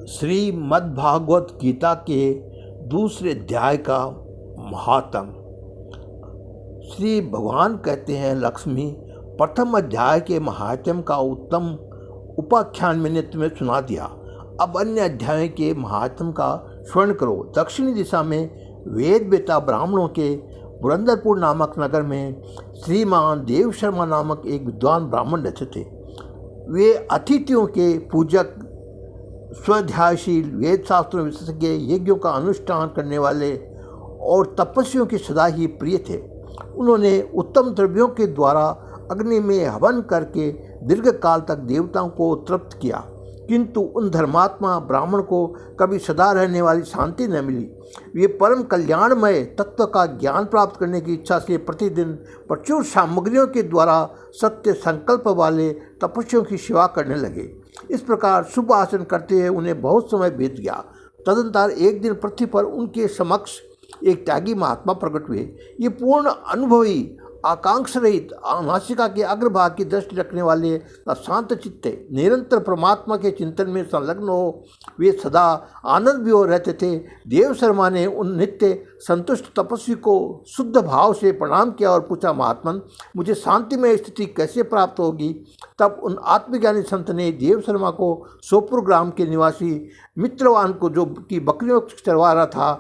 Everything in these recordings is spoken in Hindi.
श्रीमद्भागवत गीता के दूसरे अध्याय का महात्म। श्री भगवान कहते हैं, लक्ष्मी, प्रथम अध्याय के महात्म का उत्तम उपाख्यान मैंने तुम्हें सुना दिया। अब अन्य अध्याय के महात्म का श्रवण करो। दक्षिणी दिशा में वेद वेता ब्राह्मणों के पुरंदरपुर नामक नगर में श्रीमान देव शर्मा नामक एक विद्वान ब्राह्मण रहते थे। वे अतिथियों के पूजक, स्वाध्यायशील, वेद शास्त्रों विशेषज्ञ, यज्ञों का अनुष्ठान करने वाले और तपस्वियों के सदा ही प्रिय थे। उन्होंने उत्तम द्रव्यों के द्वारा अग्नि में हवन करके दीर्घ काल तक देवताओं को तृप्त किया, किंतु उन धर्मात्मा ब्राह्मण को कभी सदा रहने वाली शांति न मिली। वे परम कल्याणमय तत्व का ज्ञान प्राप्त करने की इच्छा से प्रतिदिन प्रचुर सामग्रियों के द्वारा सत्य संकल्प वाले तपस्वियों की सेवा करने लगे। इस प्रकार शुभ आचरण करते हुए उन्हें बहुत समय बीत गया। तदनंतर एक दिन पृथ्वी पर उनके समक्ष एक त्यागी महात्मा प्रकट हुए। ये पूर्ण अनुभवी, आकांक्षा रहित, नासिका के अग्रभाग की दृष्टि रखने वाले, शांत चित्ते, निरंतर परमात्मा के चिंतन में संलग्न हो वे सदा आनंद भी हो रहते थे। देव शर्मा ने उन नित्य संतुष्ट तपस्वी को शुद्ध भाव से प्रणाम किया और पूछा, महात्मन, मुझे शांतिमय स्थिति कैसे प्राप्त होगी? तब उन आत्मज्ञानी संत ने देव शर्मा को सोपुर ग्राम के निवासी मित्रवान को, जो कि बकरियों चरवा रहा था,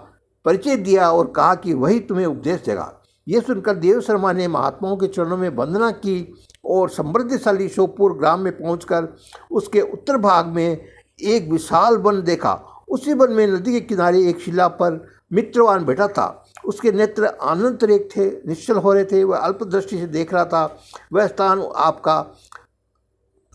परिचय दिया और कहा कि वही तुम्हें उपदेश देगा। ये सुनकर देव शर्मा ने महात्माओं के चरणों में वंदना की और समृद्धिशाली सोपुर ग्राम में पहुंचकर उसके उत्तर भाग में एक विशाल वन देखा। उसी वन में नदी के किनारे एक शिला पर मित्रवान बैठा था। उसके नेत्र आनंदरेख थे, निश्चल हो रहे थे। वह अल्प दृष्टि से देख रहा था। वह स्थान आपका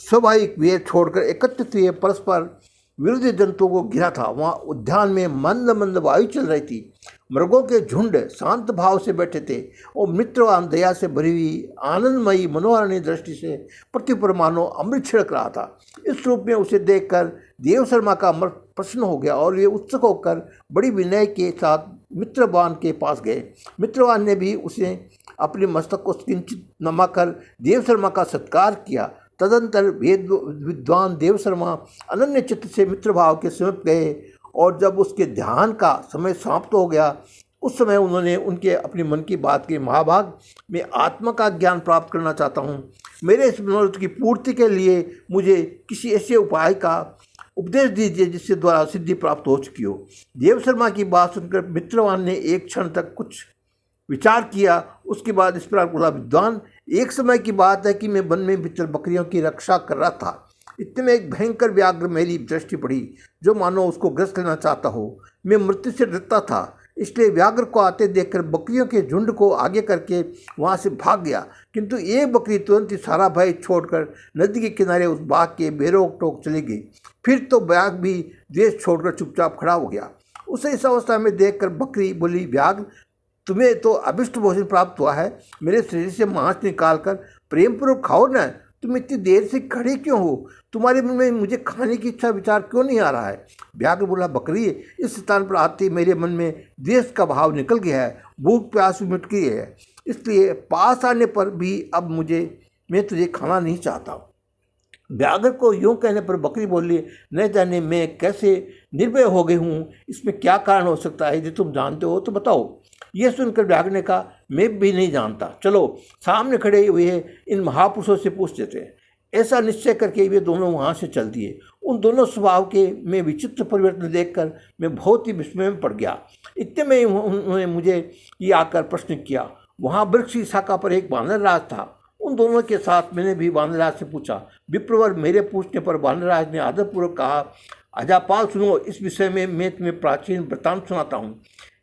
स्वाभाविक वेद छोड़कर एकत्रित हुए परस्पर विरोधी जंतुओं को घिरा था। वहाँ उद्यान में मंद मंद वायु चल रही थी। मृगों के झुंड शांत भाव से बैठे थे और मित्रवान दया से भरी हुई आनंदमयी मनोहरणी दृष्टि से पृथ्वी पर मानो अमृत छिड़क रहा था। इस रूप में उसे देखकर देव शर्मा का मन प्रसन्न हो गया और वे उत्सुक होकर बड़ी विनय के साथ मित्रवान के पास गए। मित्रवान ने भी उसे अपने मस्तक को किंचित नमाकर देव शर्मा का सत्कार किया। तदंतर विद्वान देव शर्मा अनन्य चित्त से मित्रभाव के समीप गए और जब उसके ध्यान का समय समाप्त हो गया, उस समय उन्होंने उनके अपनी मन की बात के महाभाग में आत्मा का ज्ञान प्राप्त करना चाहता हूँ। मेरे इस मनोरथ की पूर्ति के लिए मुझे किसी ऐसे उपाय का उपदेश दीजिए जिससे द्वारा सिद्धि प्राप्त हो चुकी हो। देव शर्मा की बात सुनकर मित्रवान ने एक क्षण तक कुछ विचार किया। उसके बाद इस प्रकार बोला, विद्वान, एक समय की बात है कि मैं वन में भीतर बकरियों की रक्षा कर रहा था। इतने में एक भयंकर व्याघ्र मेरी दृष्टि पड़ी, जो मानो उसको ग्रस्त लेना चाहता हो। मैं मृत्यु से डरता था, इसलिए व्याघ्र को आते देखकर बकरियों के झुंड को आगे करके वहाँ से भाग गया। किंतु एक बकरी तुरंत ही सारा भय छोड़कर नदी के किनारे उस बाघ के बेरोक टोक चली गई। फिर तो बाघ भी द्वेष छोड़कर चुपचाप खड़ा हो गया। उसे इस अवस्था में देखकर बकरी बोली, व्याघ्र, तुम्हें तो अभिष्ट भोजन प्राप्त हुआ है। मेरे शरीर से मांस निकालकर प्रेमपूर्वक खाओ न। तुम इतनी देर से खड़े क्यों हो? तुम्हारे मन में मुझे खाने की इच्छा विचार क्यों नहीं आ रहा है? व्याघ्र बोला, बकरी, इस स्थान पर आते मेरे मन में द्वेष का भाव निकल गया है। भूख प्यास भी मिट गई है, इसलिए पास आने पर भी अब मैं तुझे खाना नहीं चाहता। व्याघ्र को यूँ कहने पर बकरी बोली, न जाने मैं कैसे निर्भय हो गई हूँ। इसमें क्या कारण हो सकता है? यदि तुम जानते हो तो बताओ। यह सुनकर व्याघ्र ने कहा, मैं भी नहीं जानता। चलो सामने खड़े हुए इन महापुरुषों से पूछ लेते हैं। ऐसा निश्चय करके वे दोनों वहाँ से चल दिए। उन दोनों स्वभाव के में विचित्र परिवर्तन देखकर मैं बहुत ही विस्मय में पड़ गया। इतने में उन्होंने मुझे ये आकर प्रश्न किया। वहाँ वृक्ष की शाखा पर एक वानरराज था। उन दोनों के साथ मैंने भी वानरराज से पूछा। विप्रवर मेरे पूछने पर वानरराज ने आदरपूर्वक कहा, अजापाल, सुनो, इस विषय में मैं तुम्हें प्राचीन वृत्तांत सुनाता हूँ।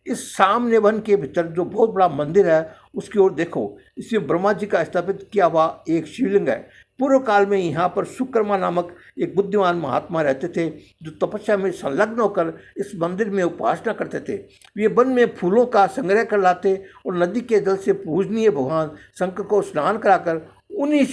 इस सामने वन के भीतर जो बहुत बड़ा मंदिर है, उसकी ओर देखो। इसमें ब्रह्मा जी का स्थापित किया हुआ एक शिवलिंग है। पूर्व काल में यहाँ पर सुकर्मा नामक एक बुद्धिमान महात्मा रहते थे, जो तपस्या में संलग्न होकर इस मंदिर में उपासना करते थे। वे वन में फूलों का संग्रह कर लाते और नदी के जल से पूजनीय भगवान शंकर को स्नान कराकर उन्हीं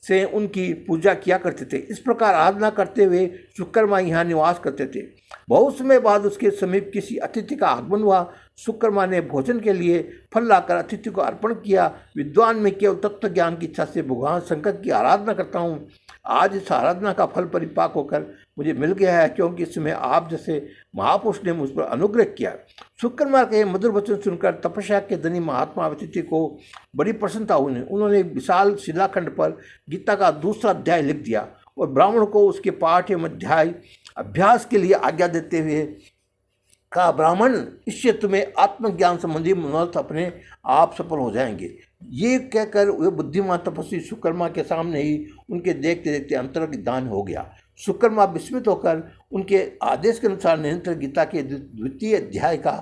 से उनकी पूजा किया करते थे। इस प्रकार आराधना करते हुए सुकर्मा यहाँ निवास करते थे। बहुत समय बाद उसके समीप किसी अतिथि का आगमन हुआ। सुकर्मा ने भोजन के लिए फल लाकर अतिथि को अर्पण किया। विद्वान में केवल तत्व ज्ञान की इच्छा से भगवान शंकर की आराधना करता हूँ। आज इस आराधना का फल परिपाक होकर मुझे मिल गया है, क्योंकि इसमें आप जैसे महापुरुष ने मुझ पर अनुग्रह किया। सुकर्मा के मधुर वचन सुनकर तपस्या के धनी महात्मा अतिथि को बड़ी प्रसन्नता हुई। उन्होंने विशाल शिलाखंड पर गीता का दूसरा अध्याय लिख दिया और ब्राह्मण को उसके पाठ एवं अध्याय अभ्यास के लिए आज्ञा देते हुए कहा, ब्राह्मण, इससे तुम्हें आत्मज्ञान संबंधी मनोरथ अपने आप सफल हो जाएंगे। ये कहकर वे बुद्धिमान तपस्वी सुकर्मा के सामने ही उनके देखते देखते अंतर्ज्ञान हो गया। सुकर्मा विस्मित होकर उनके आदेश के अनुसार निरंतर गीता के द्वितीय अध्याय का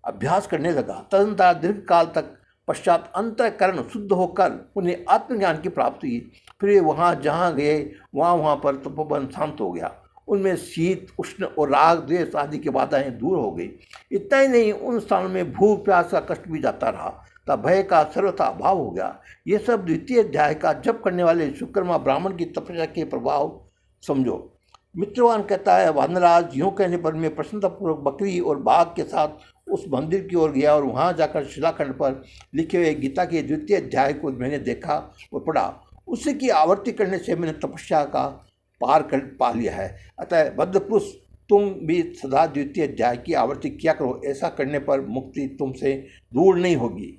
अभ्यास करने लगा। तदनंतर दीर्घ काल तक पश्चात अंतःकरण शुद्ध होकर उन्हें आत्मज्ञान की प्राप्ति हुई। फिर वे वहाँ जहाँ गए वहाँ पर तपोवन शांत हो गया। उनमें शीत, उष्ण और राग, द्वेष आदि की बाधाएं दूर हो गई। इतना ही नहीं, उन स्थानों में भूख प्यास का कष्ट भी जाता रहा, तब भय का सर्वथा अभाव हो गया। ये सब द्वितीय अध्याय का जप करने वाले सुकर्मा ब्राह्मण की तपस्या के प्रभाव समझो। मित्रवान कहता है, वानराज, यूँ कहने पर मैं प्रसन्नतापूर्वक बकरी और बाघ के साथ उस मंदिर की ओर गया और वहाँ जाकर शिलाखंड पर लिखे हुए गीता के द्वितीय अध्याय को मैंने देखा और पढ़ा। उसी की आवृत्ति करने से मैंने तपस्या का पार कर पा लिया है। अतः भद्रपुरुष, तुम भी सदा द्वितीय अध्याय की आवृत्ति किया करो। ऐसा करने पर मुक्ति तुमसे दूर नहीं होगी।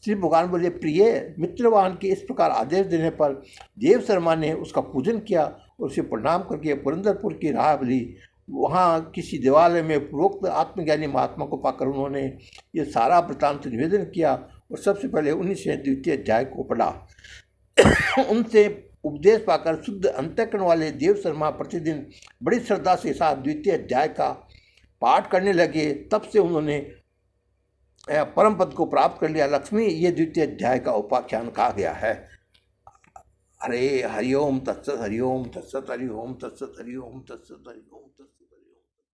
श्री भगवान बोले, प्रिय मित्रवान के इस प्रकार आदेश देने पर देव शर्मा ने उसका पूजन किया और उसे प्रणाम करके पुरंदरपुर की राह ली। वहाँ किसी देवालय में पूर्वोक्त आत्मज्ञानी महात्मा को पाकर उन्होंने ये सारा वृत्तांत निवेदन किया और सबसे पहले उन्हीं से द्वितीय अध्याय को पढ़ा। उनसे उपदेश पाकर शुद्ध अंतःकरण वाले देव शर्मा प्रतिदिन बड़ी श्रद्धा के साथ द्वितीय अध्याय का पाठ करने लगे। तब से उन्होंने परम पद को प्राप्त कर लिया। लक्ष्मी, ये द्वितीय अध्याय का उपाख्यान कहा गया है। हरे हरिओम तत्सत, हरिओम तत्सत, हरिओम तत्सत, हरिओम तत्सत, हरिओम तत्सत।